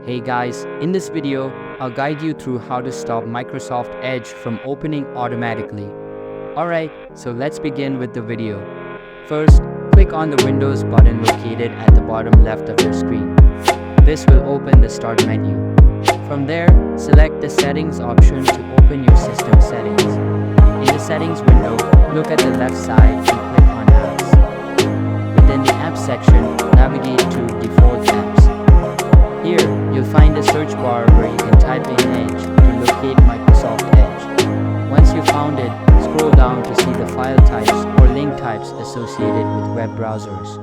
Hey guys, in this video, I'll guide you through how to stop Microsoft Edge from opening automatically. Alright, so let's begin with the video. First, click on the Windows button located at the bottom left of your screen. This will open the Start menu. From there, select the Settings option to open your system settings. In the Settings window, look at the left side and click on Apps. Within the Apps section, navigate to Default Apps. Here, you'll find a search bar where you can type in Edge to locate Microsoft Edge. Once you've found it, scroll down to see the file types or link types associated with web browsers.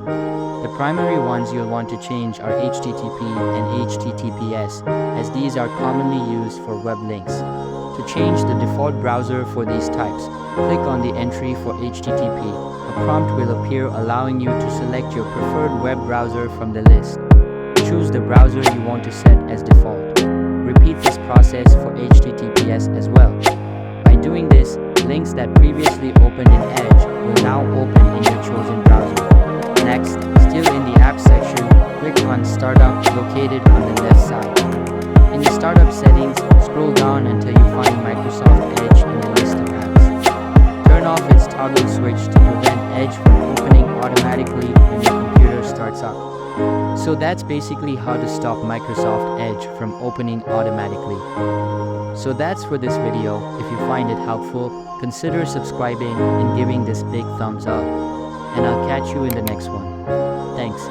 The primary ones you'll want to change are HTTP and HTTPS, as these are commonly used for web links. To change the default browser for these types, click on the entry for HTTP. A prompt will appear allowing you to select your preferred web browser from the list. Choose the browser you want to set as default. Repeat this process for HTTPS as well. By doing this, links that previously opened in Edge will now open in your chosen browser. Next, still in the App section, click on Startup located on the left side. In the Startup settings, scroll down until you find Microsoft Edge in the list of apps. Turn off its toggle switch to prevent Edge from opening automatically when your computer starts up. So that's basically how to stop Microsoft Edge from opening automatically. So that's for this video. If you find it helpful, consider subscribing and giving this big thumbs up. And I'll catch you in the next one. Thanks.